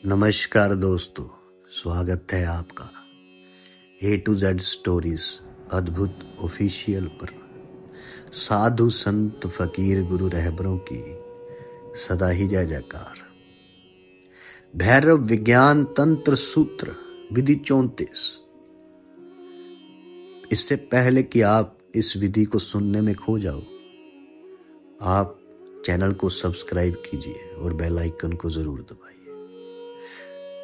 नमस्कार दोस्तों, स्वागत है आपका A to Z स्टोरीज अद्भुत ऑफिशियल पर। साधु संत फकीर गुरु रहबरों की सदा ही जय जयकार। भैरव विज्ञान तंत्र सूत्र विधि 34। इससे पहले कि आप इस विधि को सुनने में खो जाओ, आप चैनल को सब्सक्राइब कीजिए और बेल आइकन को जरूर दबाइए।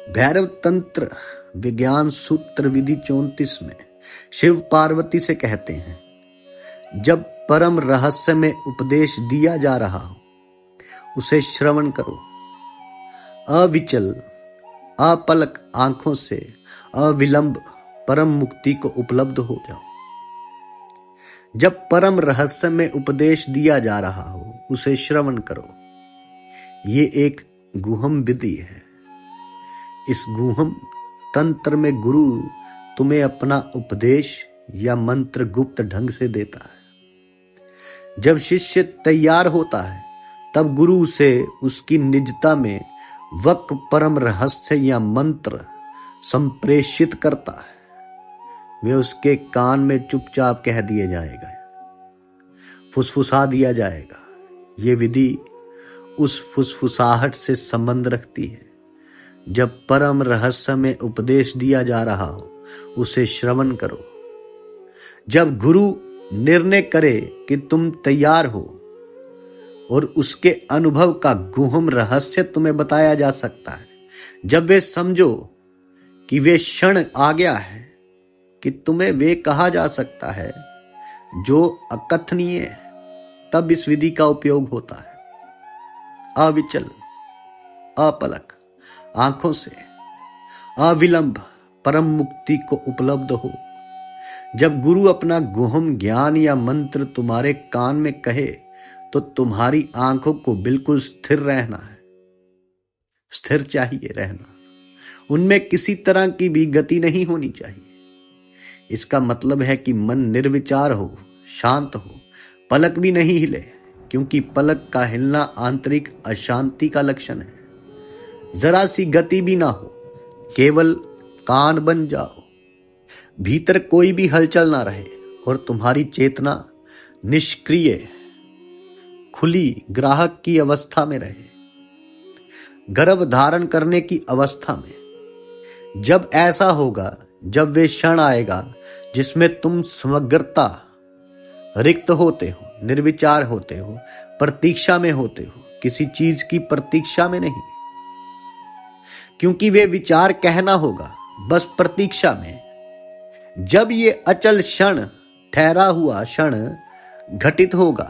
भैरव तंत्र विज्ञान सूत्र विधि 34 में शिव पार्वती से कहते हैं, जब परम रहस्य में उपदेश दिया जा रहा हो उसे श्रवण करो। अविचल अपलक आंखों से अविलंब परम मुक्ति को उपलब्ध हो जाओ। जब परम रहस्य में उपदेश दिया जा रहा हो उसे श्रवण करो। ये एक गुहम विधि है। इस गुहम तंत्र में गुरु तुम्हें अपना उपदेश या मंत्र गुप्त ढंग से देता है। जब शिष्य तैयार होता है तब गुरु उसे उसकी निजता में वक परम रहस्य या मंत्र संप्रेषित करता है। वे उसके कान में चुपचाप कह दिए जाएगा, फुसफुसा दिया जाएगा। ये विधि उस फुसफुसाहट से संबंध रखती है। जब परम रहस्य में उपदेश दिया जा रहा हो उसे श्रवण करो। जब गुरु निर्णय करे कि तुम तैयार हो और उसके अनुभव का गुहम रहस्य तुम्हें बताया जा सकता है, जब वे समझो कि वे क्षण आ गया है कि तुम्हें वे कहा जा सकता है जो अकथनीय है, तब इस विधि का उपयोग होता है। अविचल अपलक आंखों से अविलंब परम मुक्ति को उपलब्ध हो। जब गुरु अपना गुहम ज्ञान या मंत्र तुम्हारे कान में कहे तो तुम्हारी आंखों को बिल्कुल स्थिर रहना है। स्थिर चाहिए रहना, उनमें किसी तरह की भी गति नहीं होनी चाहिए। इसका मतलब है कि मन निर्विचार हो, शांत हो, पलक भी नहीं हिले, क्योंकि पलक का हिलना आंतरिक अशांति का लक्षण है। जरा सी गति भी ना हो, केवल कान बन जाओ, भीतर कोई भी हलचल ना रहे और तुम्हारी चेतना निष्क्रिय खुली ग्राहक की अवस्था में रहे, गर्भ धारण करने की अवस्था में। जब ऐसा होगा, जब वे क्षण आएगा जिसमें तुम समग्रता रिक्त होते हो, निर्विचार होते हो, प्रतीक्षा में होते हो, किसी चीज की प्रतीक्षा में नहीं, क्योंकि वे विचार कहना होगा, बस प्रतीक्षा में। जब ये अचल क्षण, ठहरा हुआ क्षण घटित होगा,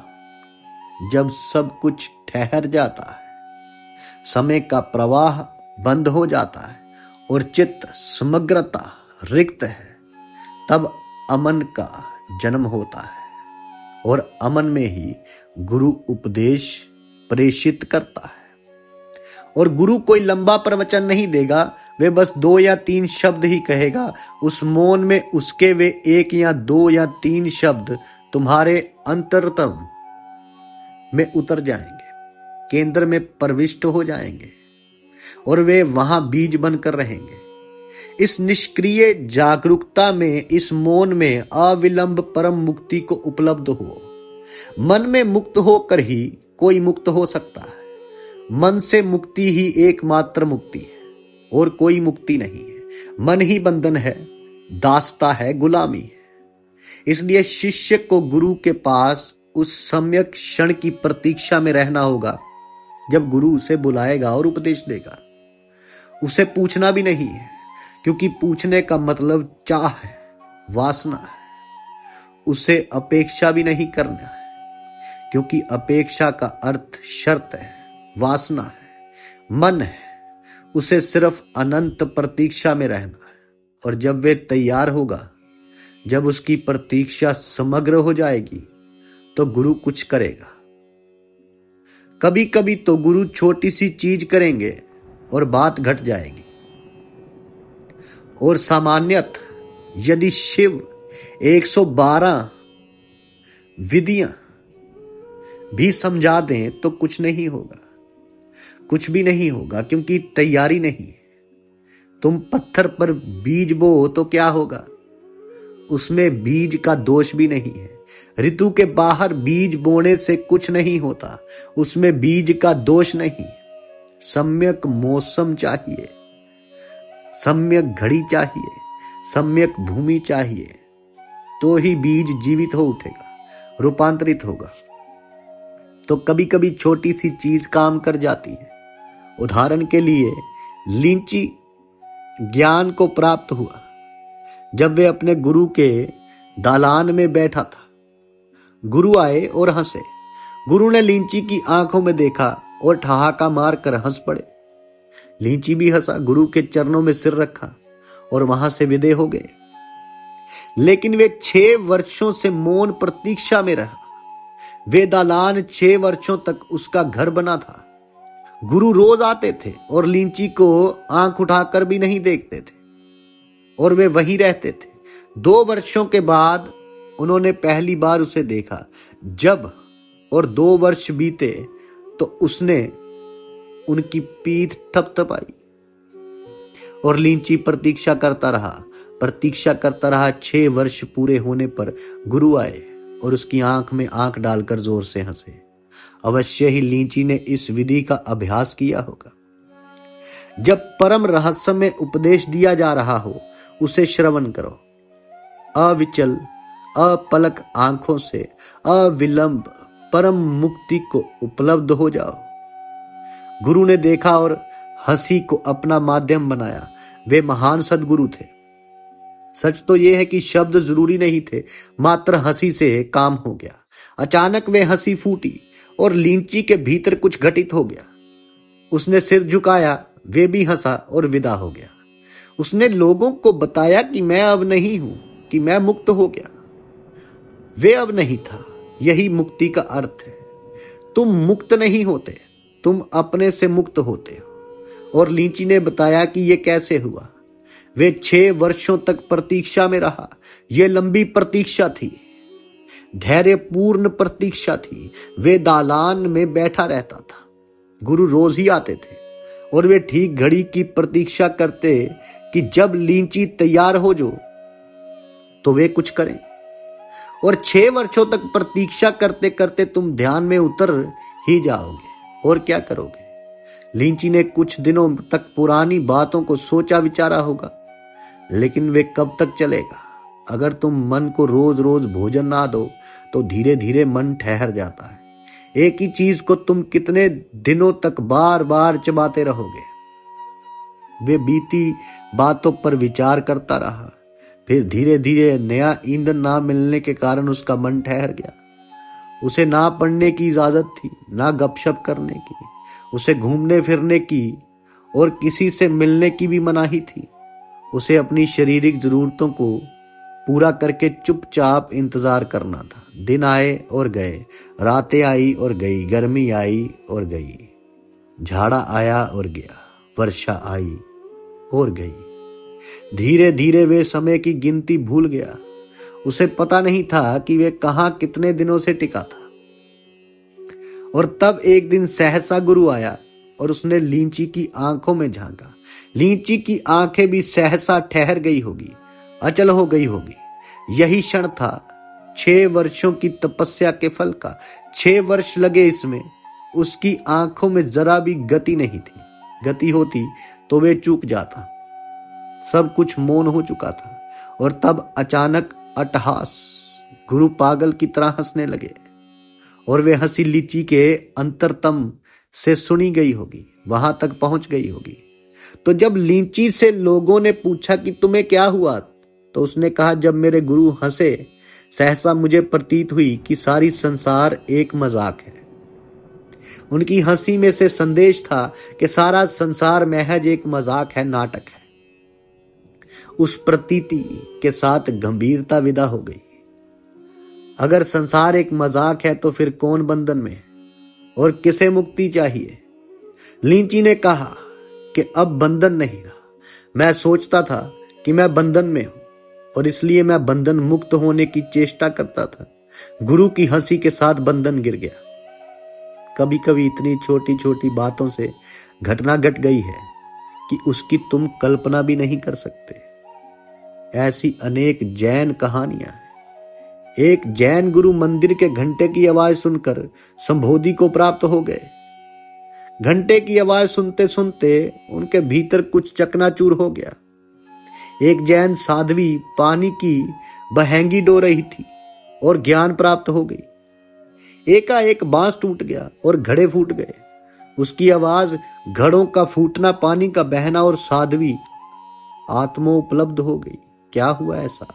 जब सब कुछ ठहर जाता है, समय का प्रवाह बंद हो जाता है और चित्त समग्रता रिक्त है, तब अमन का जन्म होता है और अमन में ही गुरु उपदेश प्रेषित करता है। और गुरु कोई लंबा प्रवचन नहीं देगा, वे बस 2 या 3 शब्द ही कहेगा। उस मौन में उसके वे 1 या 2 या 3 शब्द तुम्हारे अंतरतम में उतर जाएंगे, केंद्र में प्रविष्ट हो जाएंगे और वे वहां बीज बनकर रहेंगे। इस निष्क्रिय जागरूकता में, इस मौन में अविलंब परम मुक्ति को उपलब्ध हो। मन में मुक्त होकर ही कोई मुक्त हो सकता है। मन से मुक्ति ही एकमात्र मुक्ति है और कोई मुक्ति नहीं है। मन ही बंधन है, दासता है, गुलामी है। इसलिए शिष्य को गुरु के पास उस सम्यक क्षण की प्रतीक्षा में रहना होगा जब गुरु उसे बुलाएगा और उपदेश देगा। उसे पूछना भी नहीं है, क्योंकि पूछने का मतलब चाह है, वासना है। उसे अपेक्षा भी नहीं करना है, क्योंकि अपेक्षा का अर्थ शर्त है, वासना है, मन है। उसे सिर्फ अनंत प्रतीक्षा में रहना है। और जब वे तैयार होगा, जब उसकी प्रतीक्षा समग्र हो जाएगी, तो गुरु कुछ करेगा। कभी कभी तो गुरु छोटी सी चीज करेंगे और बात घट जाएगी। और सामान्यतः यदि शिव 112 विधियां भी समझा दें तो कुछ नहीं होगा, कुछ भी नहीं होगा, क्योंकि तैयारी नहीं है। तुम पत्थर पर बीज बो तो क्या होगा? उसमें बीज का दोष भी नहीं है। ऋतु के बाहर बीज बोने से कुछ नहीं होता, उसमें बीज का दोष नहीं। सम्यक मौसम चाहिए, सम्यक घड़ी चाहिए, सम्यक भूमि चाहिए, तो ही बीज जीवित हो उठेगा, रूपांतरित होगा। तो कभी कभी छोटी सी चीज काम कर जाती है। उदाहरण के लिए लीची ज्ञान को प्राप्त हुआ जब वे अपने गुरु के दालान में बैठा था। गुरु आए और हंसे। गुरु ने लीची की आंखों में देखा और ठहाका मारकर हंस पड़े। लीची भी हंसा, गुरु के चरणों में सिर रखा और वहां से विदे हो गए। लेकिन वे 6 वर्षों से मौन प्रतीक्षा में रहा। वे दालान 6 वर्षों तक उसका घर बना था। गुरु रोज आते थे और लीची को आंख उठाकर भी नहीं देखते थे और वे वहीं रहते थे। 2 वर्षों के बाद उन्होंने पहली बार उसे देखा। जब और 2 वर्ष बीते तो उसने उनकी पीठ थपथपाई और लीची प्रतीक्षा करता रहा। 6 वर्ष पूरे होने पर गुरु आए और उसकी आंख में आंख डालकर जोर से हंसे। अवश्य ही लीची ने इस विधि का अभ्यास किया होगा। जब परम रहस्य में उपदेश दिया जा रहा हो, उसे श्रवण करो। अविचल अपलक आंखों से अविलंब परम मुक्ति को उपलब्ध हो जाओ। गुरु ने देखा और हंसी को अपना माध्यम बनाया। वे महान सद्गुरु थे। सच तो यह है कि शब्द जरूरी नहीं थे, मात्र हंसी से काम हो गया। अचानक वे हंसी फूटी और लीची के भीतर कुछ घटित हो गया। उसने सिर झुकाया, वे भी हंसा और विदा हो गया। उसने लोगों को बताया कि मैं अब नहीं हूं, कि मैं मुक्त हो गया। वे अब नहीं था। यही मुक्ति का अर्थ है। तुम मुक्त नहीं होते, तुम अपने से मुक्त होते हो। और लीची ने बताया कि यह कैसे हुआ। वे 6 वर्षों तक प्रतीक्षा में रहा। यह लंबी प्रतीक्षा थी, धैर्यपूर्ण प्रतीक्षा थी। वे दालान में बैठा रहता था। गुरु रोज ही आते थे और वे ठीक घड़ी की प्रतीक्षा करते कि जब लीची तैयार हो जो तो वे कुछ करें। और 6 वर्षों तक प्रतीक्षा करते करते तुम ध्यान में उतर ही जाओगे। और क्या करोगे? लीची ने कुछ दिनों तक पुरानी बातों को सोचा विचारा होगा, लेकिन वे कब तक चलेगा? अगर तुम मन को रोज रोज भोजन ना दो तो धीरे धीरे मन ठहर जाता है। एक ही चीज को तुम कितने दिनों तक बार बार चबाते रहोगे? वे बीती बातों पर विचार करता रहा। फिर धीरे धीरे नया ईंधन ना मिलने के कारण उसका मन ठहर गया। उसे ना पढ़ने की इजाजत थी, ना गपशप करने की। उसे घूमने फिरने की और किसी से मिलने की भी मनाही थी। उसे अपनी शारीरिक जरूरतों को पूरा करके चुपचाप इंतजार करना था। दिन आए और गए, रातें आई और गई, गर्मी आई और गई, झाड़ा आया और गया, वर्षा आई और गई। धीरे धीरे वे समय की गिनती भूल गया। उसे पता नहीं था कि वे कहां कितने दिनों से टिका था। और तब एक दिन सहसा गुरु आया और उसने लीची की आंखों में झांका। लीची की आंखें भी सहसा ठहर गई होगी, अचल हो गई होगी। यही क्षण था 6 वर्षों की तपस्या के फल का। 6 वर्ष लगे इसमें। उसकी आंखों में जरा भी गति नहीं थी। गति होती तो वे चूक जाता। सब कुछ मौन हो चुका था। और तब अचानक अट्टहास, गुरु पागल की तरह हंसने लगे और वे हंसी लीची के अंतरतम से सुनी गई होगी, वहां तक पहुंच गई होगी। तो जब लीची से लोगों ने पूछा कि तुम्हें क्या हुआ, तो उसने कहा, जब मेरे गुरु हंसे सहसा मुझे प्रतीत हुई कि सारी संसार एक मजाक है। उनकी हंसी में से संदेश था कि सारा संसार महज एक मजाक है, नाटक है। उस प्रतीति के साथ गंभीरता विदा हो गई। अगर संसार एक मजाक है तो फिर कौन बंधन में है और किसे मुक्ति चाहिए? लीची ने कहा कि अब बंधन नहीं रहा। मैं सोचता था कि मैं बंधन में हूं और इसलिए मैं बंधन मुक्त होने की चेष्टा करता था। गुरु की हंसी के साथ बंधन गिर गया। कभी कभी इतनी छोटी छोटी बातों से घटना घट गई है कि उसकी तुम कल्पना भी नहीं कर सकते। ऐसी अनेक जैन कहानियां हैं। एक जैन गुरु मंदिर के घंटे की आवाज सुनकर संबोधि को प्राप्त हो गए। घंटे की आवाज सुनते सुनते उनके भीतर कुछ चकनाचूर हो गया। एक जैन साध्वी पानी की बहेंगी डो रही थी और ज्ञान प्राप्त हो गई। एकाएक बांस टूट गया और घड़े फूट गए। उसकी आवाज, घड़ों का फूटना, पानी का बहना और साध्वी आत्मा उपलब्ध हो गई। क्या हुआ ऐसा?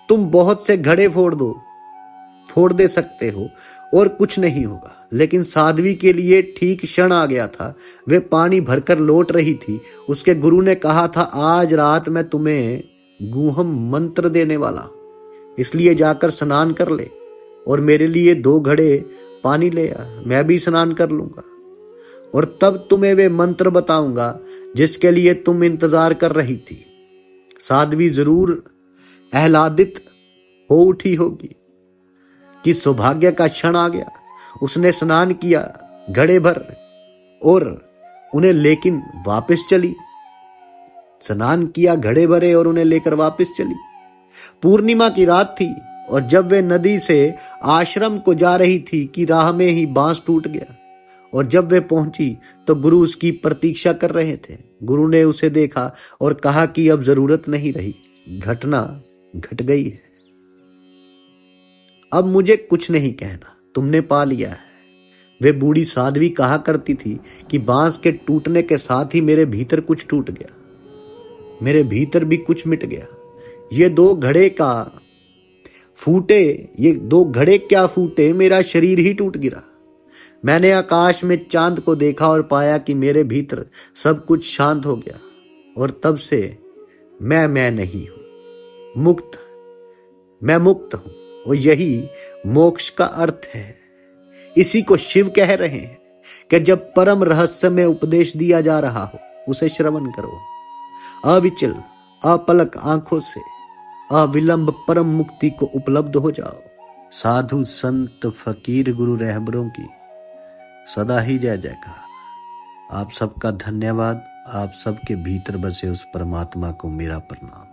तुम बहुत से घड़े फोड़ दे सकते हो और कुछ नहीं होगा, लेकिन साध्वी के लिए ठीक क्षण आ गया था। वे पानी भरकर लौट रही थी। उसके गुरु ने कहा था, आज रात मैं तुम्हें गुहम मंत्र देने वाला, इसलिए जाकर स्नान कर ले और मेरे लिए 2 घड़े पानी ले आ। मैं भी स्नान कर लूंगा और तब तुम्हें वे मंत्र बताऊंगा जिसके लिए तुम इंतजार कर रही थी। साध्वी जरूर आह्लादित हो उठी होगी कि सौभाग्य का क्षण आ गया। उसने स्नान किया, घड़े भर और उन्हें लेकिन वापस चली। स्नान किया, घड़े भरे और उन्हें लेकर वापस चली। पूर्णिमा की रात थी और जब वे नदी से आश्रम को जा रही थी कि राह में ही बांस टूट गया और जब वे पहुंची तो गुरु उसकी प्रतीक्षा कर रहे थे। गुरु ने उसे देखा और कहा कि अब जरूरत नहीं रही, घटना घट गई है। अब मुझे कुछ नहीं कहना, तुमने पा लिया है। वे बूढ़ी साध्वी कहा करती थी कि बांस के टूटने के साथ ही मेरे भीतर कुछ टूट गया, मेरे भीतर भी कुछ मिट गया। ये 2 घड़े क्या फूटे, मेरा शरीर ही टूट गिरा। मैंने आकाश में चांद को देखा और पाया कि मेरे भीतर सब कुछ शांत हो गया और तब से मैं नहीं हूं, मैं मुक्त हूं और यही मोक्ष का अर्थ है। इसी को शिव कह रहे हैं कि जब परम रहस्य में उपदेश दिया जा रहा हो उसे श्रवण करो। अविचल अपलक आंखों से अविलंब परम मुक्ति को उपलब्ध हो जाओ। साधु संत फकीर गुरु रहबरों की सदा ही जय जयकार। आप सबका धन्यवाद। आप सबके भीतर बसे उस परमात्मा को मेरा प्रणाम।